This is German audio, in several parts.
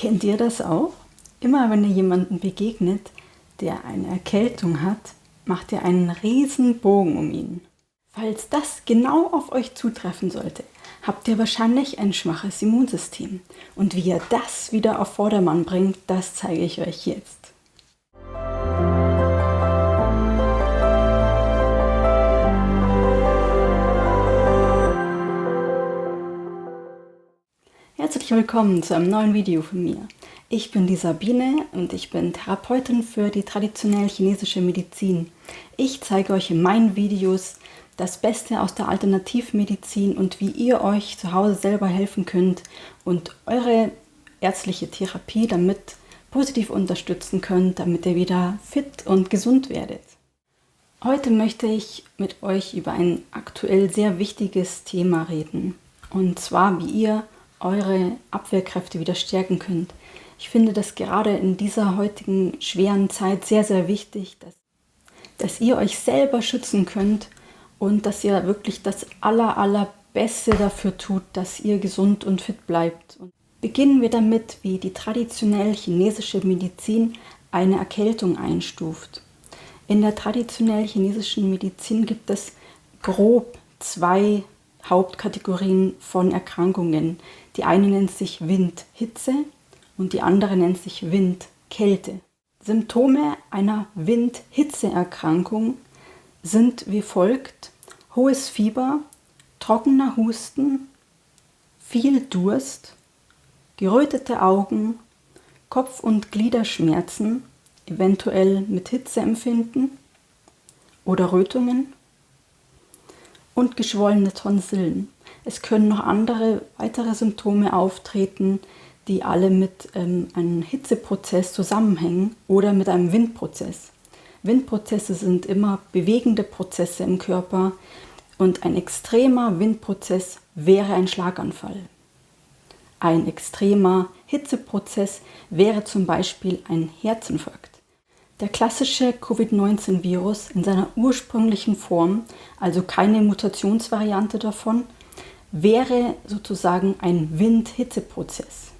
Kennt ihr das auch? Immer wenn ihr jemanden begegnet, der eine Erkältung hat, macht ihr einen riesen Bogen um ihn. Falls das genau auf euch zutreffen sollte, habt ihr wahrscheinlich ein schwaches Immunsystem. Und wie ihr das wieder auf Vordermann bringt, das zeige ich euch jetzt. Herzlich willkommen zu einem neuen Video von mir. Ich bin die Sabine und ich bin Therapeutin für die traditionelle chinesische Medizin. Ich zeige euch in meinen Videos das Beste aus der Alternativmedizin und wie ihr euch zu Hause selber helfen könnt und eure ärztliche Therapie damit positiv unterstützen könnt, damit ihr wieder fit und gesund werdet. Heute möchte ich mit euch über ein aktuell sehr wichtiges Thema reden, und zwar wie ihr eure Abwehrkräfte wieder stärken könnt. Ich finde das gerade in dieser heutigen schweren Zeit sehr, sehr wichtig, dass ihr euch selber schützen könnt und dass ihr wirklich das Allerbeste dafür tut, dass ihr gesund und fit bleibt. Und beginnen wir damit, wie die traditionell chinesische Medizin eine Erkältung einstuft. In der traditionell chinesischen Medizin gibt es grob zwei Hauptkategorien von Erkrankungen. Die eine nennt sich Wind-Hitze und die andere nennt sich Wind-Kälte. Symptome einer Wind-Hitze-Erkrankung sind wie folgt: hohes Fieber, trockener Husten, viel Durst, gerötete Augen, Kopf- und Gliederschmerzen, eventuell mit Hitzeempfinden oder Rötungen und geschwollene Tonsillen. Es können noch weitere Symptome auftreten, die alle mit einem Hitzeprozess zusammenhängen oder mit einem Windprozess. Windprozesse sind immer bewegende Prozesse im Körper und ein extremer Windprozess wäre ein Schlaganfall. Ein extremer Hitzeprozess wäre zum Beispiel ein Herzinfarkt. Der klassische Covid-19-Virus in seiner ursprünglichen Form, also keine Mutationsvariante davon, wäre sozusagen ein Wind-Hitze-Prozess.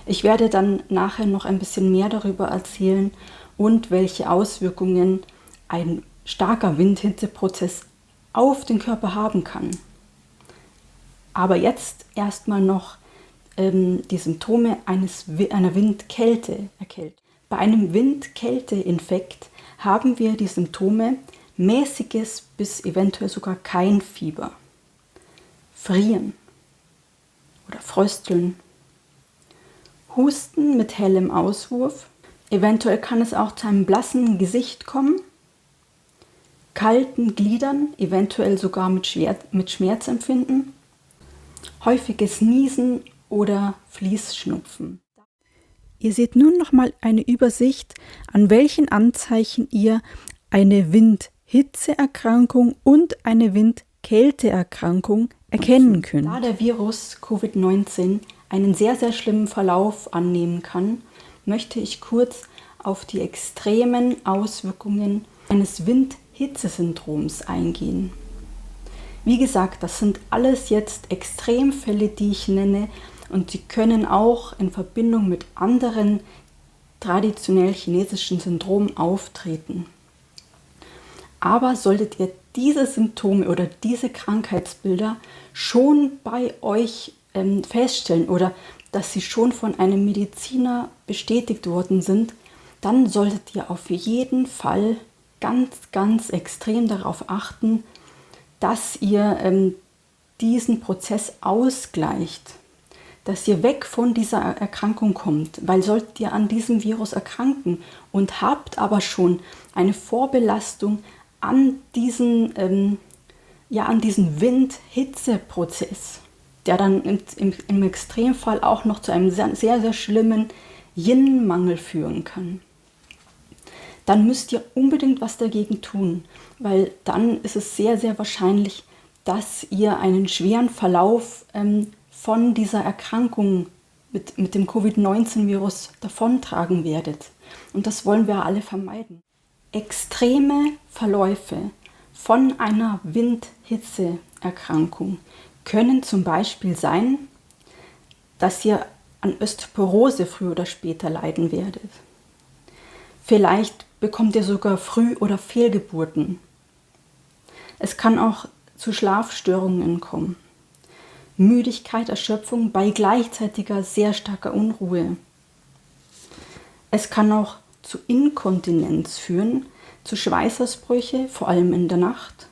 Ich werde dann nachher noch ein bisschen mehr darüber erzählen und welche Auswirkungen ein starker Wind-Hitze-Prozess auf den Körper haben kann. Aber jetzt erstmal noch die Symptome einer Wind-Kälte-Erkältung. Bei einem Wind-Kälte-Infekt haben wir die Symptome mäßiges bis eventuell sogar kein Fieber, Frieren oder Frösteln, Husten mit hellem Auswurf, eventuell kann es auch zu einem blassen Gesicht kommen, kalten Gliedern, eventuell sogar mit Schmerzempfinden, häufiges Niesen oder Fließschnupfen. Ihr seht nun nochmal eine Übersicht, an welchen Anzeichen ihr eine Wind-Hitze-Erkrankung und eine Wind-Kälte-Erkrankung erkennen könnt. Da der Virus Covid-19 einen sehr, sehr schlimmen Verlauf annehmen kann, möchte ich kurz auf die extremen Auswirkungen eines Wind-Hitze-Syndroms eingehen. Wie gesagt, das sind alles jetzt Extremfälle, die ich nenne, und sie können auch in Verbindung mit anderen traditionell chinesischen Syndromen auftreten. Aber solltet ihr diese Symptome oder diese Krankheitsbilder schon bei euch feststellen oder dass sie schon von einem Mediziner bestätigt worden sind, dann solltet ihr auf jeden Fall ganz, ganz extrem darauf achten, dass ihr diesen Prozess ausgleicht, dass ihr weg von dieser Erkrankung kommt, weil solltet ihr an diesem Virus erkranken und habt aber schon eine Vorbelastung an diesen Wind-Hitze-Prozess, der dann im Extremfall auch noch zu einem sehr, sehr schlimmen Yin-Mangel führen kann, dann müsst ihr unbedingt was dagegen tun, weil dann ist es sehr, sehr wahrscheinlich, dass ihr einen schweren Verlauf von dieser Erkrankung mit dem Covid-19-Virus davontragen werdet. Und das wollen wir alle vermeiden. Extreme Verläufe von einer Wind-Hitze-Erkrankung können zum Beispiel sein, dass ihr an Osteoporose früher oder später leiden werdet. Vielleicht bekommt ihr sogar Früh- oder Fehlgeburten. Es kann auch zu Schlafstörungen kommen. Müdigkeit, Erschöpfung bei gleichzeitiger sehr starker Unruhe. Es kann auch zu Inkontinenz führen, zu Schweißausbrüche, vor allem in der Nacht.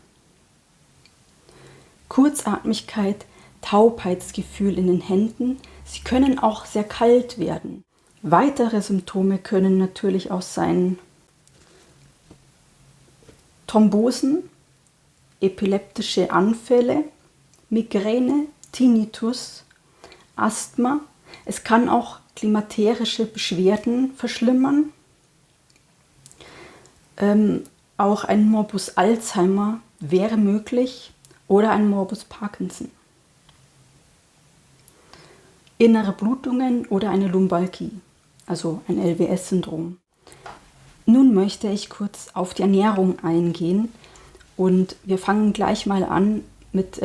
Kurzatmigkeit, Taubheitsgefühl in den Händen. Sie können auch sehr kalt werden. Weitere Symptome können natürlich auch sein Thrombosen, epileptische Anfälle, Migräne, Tinnitus, Asthma. Es kann auch klimakterische Beschwerden verschlimmern. Auch ein Morbus Alzheimer wäre möglich oder ein Morbus Parkinson. Innere Blutungen oder eine Lumbalgie, also ein LWS-Syndrom. Nun möchte ich kurz auf die Ernährung eingehen und wir fangen gleich mal an mit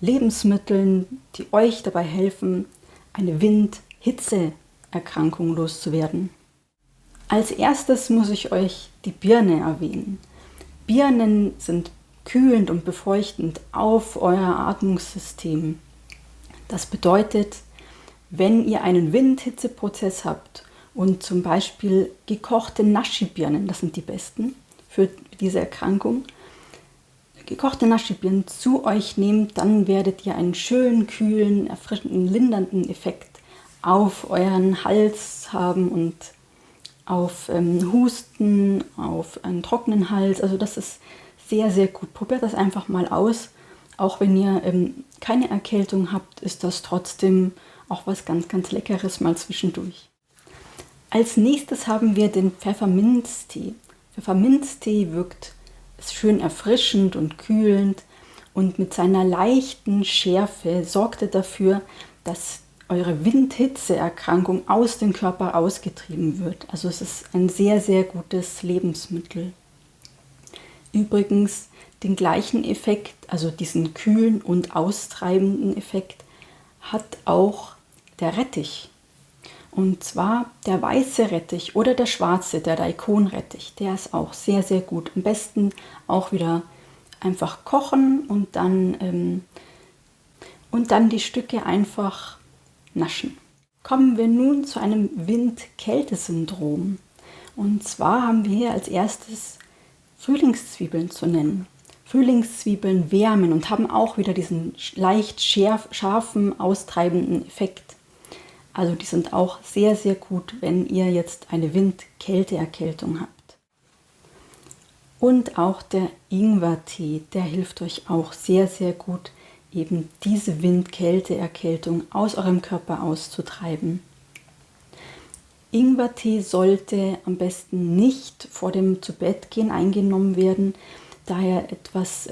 Lebensmitteln, die euch dabei helfen, eine Wind-Hitze-Erkrankung loszuwerden. Als erstes muss ich euch die Birne erwähnen. Birnen sind kühlend und befeuchtend auf euer Atmungssystem. Das bedeutet, wenn ihr einen Wind-Hitze-Prozess habt und zum Beispiel gekochte Naschi-Birnen, das sind die besten für diese Erkrankung, gekochte Naschi-Birnen zu euch nehmt, dann werdet ihr einen schönen, kühlen, erfrischenden, lindernden Effekt auf euren Hals haben und auf Husten, auf einen trockenen Hals. Also das ist sehr, sehr gut. Probiert das einfach mal aus. Auch wenn ihr keine Erkältung habt, ist das trotzdem auch was ganz, ganz Leckeres mal zwischendurch. Als nächstes haben wir den Pfefferminztee. Pfefferminztee wirkt schön erfrischend und kühlend und mit seiner leichten Schärfe sorgt er dafür, dass eure Wind-Hitze-Erkrankung aus dem Körper ausgetrieben wird. Also es ist ein sehr, sehr gutes Lebensmittel. Übrigens den gleichen Effekt, also diesen kühlen und austreibenden Effekt, hat auch der Rettich. Und zwar der weiße Rettich oder der schwarze, der Daikon-Rettich. Der ist auch sehr, sehr gut. Am besten auch wieder einfach kochen und dann die Stücke einfach naschen. Kommen wir nun zu einem Wind-Kälte-Syndrom. Und zwar haben wir hier als erstes Frühlingszwiebeln zu nennen. Frühlingszwiebeln wärmen und haben auch wieder diesen leicht scharfen, austreibenden Effekt. Also die sind auch sehr, sehr gut, wenn ihr jetzt eine Wind-Kälte-Erkältung habt. Und auch der Ingwertee, der hilft euch auch sehr, sehr gut, eben diese Wind-Kälte-Erkältung aus eurem Körper auszutreiben. Ingwertee sollte am besten nicht vor dem Zubettgehen eingenommen werden, da er etwas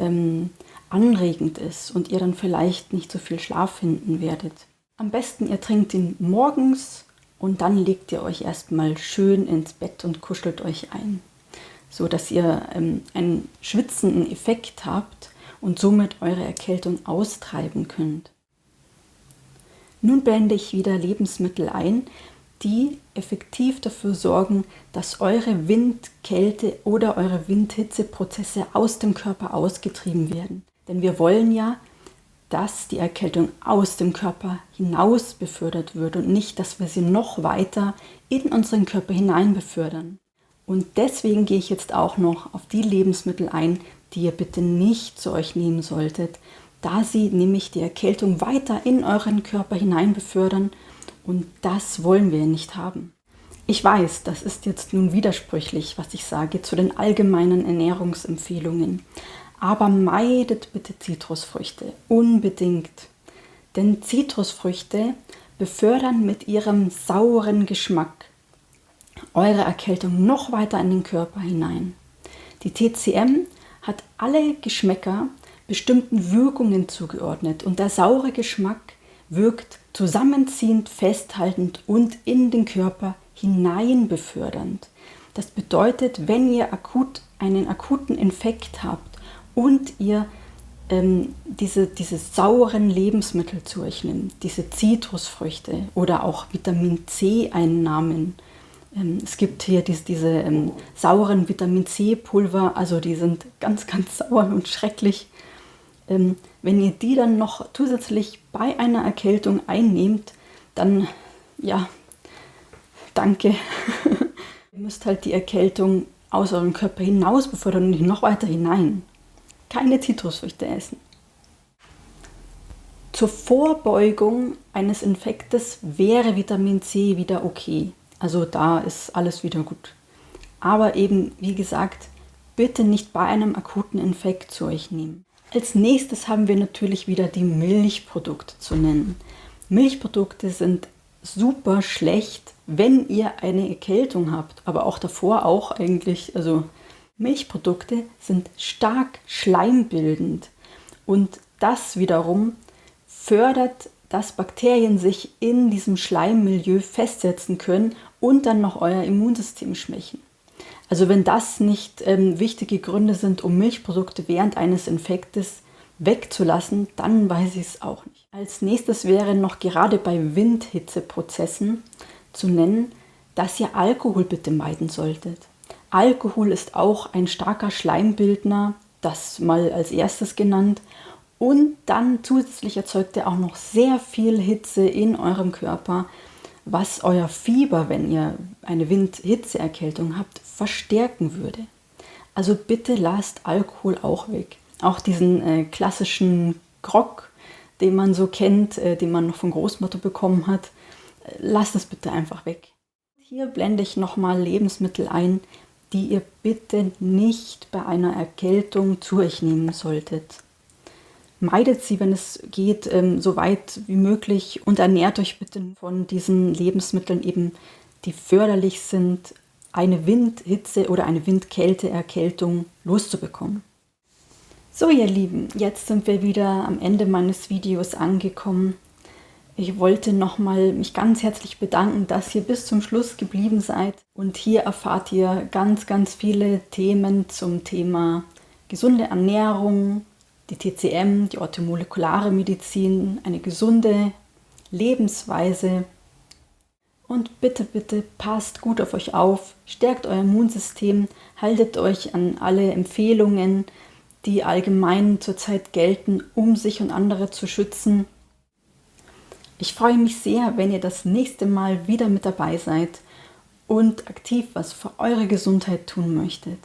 anregend ist und ihr dann vielleicht nicht so viel Schlaf finden werdet. Am besten ihr trinkt ihn morgens und dann legt ihr euch erstmal schön ins Bett und kuschelt euch ein, so dass ihr einen schwitzenden Effekt habt und somit eure Erkältung austreiben könnt. Nun blende ich wieder Lebensmittel ein, die effektiv dafür sorgen, dass eure Wind-Kälte oder eure Wind-Hitze-Prozesse aus dem Körper ausgetrieben werden. Denn wir wollen ja, dass die Erkältung aus dem Körper hinaus befördert wird und nicht, dass wir sie noch weiter in unseren Körper hinein befördern. Und deswegen gehe ich jetzt auch noch auf die Lebensmittel ein, die ihr bitte nicht zu euch nehmen solltet, da sie nämlich die Erkältung weiter in euren Körper hinein befördern und das wollen wir nicht haben. Ich weiß, das ist jetzt nun widersprüchlich, was ich sage zu den allgemeinen Ernährungsempfehlungen. Aber meidet bitte Zitrusfrüchte, unbedingt. Denn Zitrusfrüchte befördern mit ihrem sauren Geschmack eure Erkältung noch weiter in den Körper hinein. Die TCM hat alle Geschmäcker bestimmten Wirkungen zugeordnet und der saure Geschmack wirkt zusammenziehend, festhaltend und in den Körper hinein befördernd. Das bedeutet, wenn ihr einen akuten Infekt habt und ihr diese sauren Lebensmittel zu euch nimmt, diese Zitrusfrüchte oder auch Vitamin C-Einnahmen. Es gibt hier diese sauren Vitamin C-Pulver, also die sind ganz, ganz sauer und schrecklich. Wenn ihr die dann noch zusätzlich bei einer Erkältung einnehmt, dann, ja, danke. Ihr müsst halt die Erkältung aus eurem Körper hinaus befördern und nicht noch weiter hinein. Keine Zitrusfrüchte essen. Zur Vorbeugung eines Infektes wäre Vitamin C wieder okay. Also da ist alles wieder gut. Aber eben, wie gesagt, bitte nicht bei einem akuten Infekt zu euch nehmen. Als nächstes haben wir natürlich wieder die Milchprodukte zu nennen. Milchprodukte sind super schlecht, wenn ihr eine Erkältung habt, aber auch davor auch eigentlich. Also Milchprodukte sind stark schleimbildend und das wiederum fördert, dass Bakterien sich in diesem Schleimmilieu festsetzen können und dann noch euer Immunsystem schwächen. Also wenn das nicht wichtige Gründe sind, um Milchprodukte während eines Infektes wegzulassen, dann weiß ich es auch nicht. Als nächstes wäre noch gerade bei Windhitzeprozessen zu nennen, dass ihr Alkohol bitte meiden solltet. Alkohol ist auch ein starker Schleimbildner, das mal als erstes genannt. Und dann zusätzlich erzeugt er auch noch sehr viel Hitze in eurem Körper, was euer Fieber, wenn ihr eine Windhitzeerkältung habt, verstärken würde. Also bitte lasst Alkohol auch weg. Auch diesen klassischen Grog, den man so kennt, den man noch von Großmutter bekommen hat, lasst es bitte einfach weg. Hier blende ich nochmal Lebensmittel ein, die ihr bitte nicht bei einer Erkältung zu euch nehmen solltet. Meidet sie, wenn es geht, so weit wie möglich und ernährt euch bitte von diesen Lebensmitteln eben, die förderlich sind, eine Windhitze oder eine Windkälteerkältung loszubekommen. So ihr Lieben, jetzt sind wir wieder am Ende meines Videos angekommen. Ich wollte nochmal mich ganz herzlich bedanken, dass ihr bis zum Schluss geblieben seid. Und hier erfahrt ihr ganz, ganz viele Themen zum Thema gesunde Ernährung, die TCM, die orthomolekulare Medizin, eine gesunde Lebensweise. Und bitte, bitte passt gut auf euch auf, stärkt euer Immunsystem, haltet euch an alle Empfehlungen, die allgemein zurzeit gelten, um sich und andere zu schützen. Ich freue mich sehr, wenn ihr das nächste Mal wieder mit dabei seid und aktiv was für eure Gesundheit tun möchtet.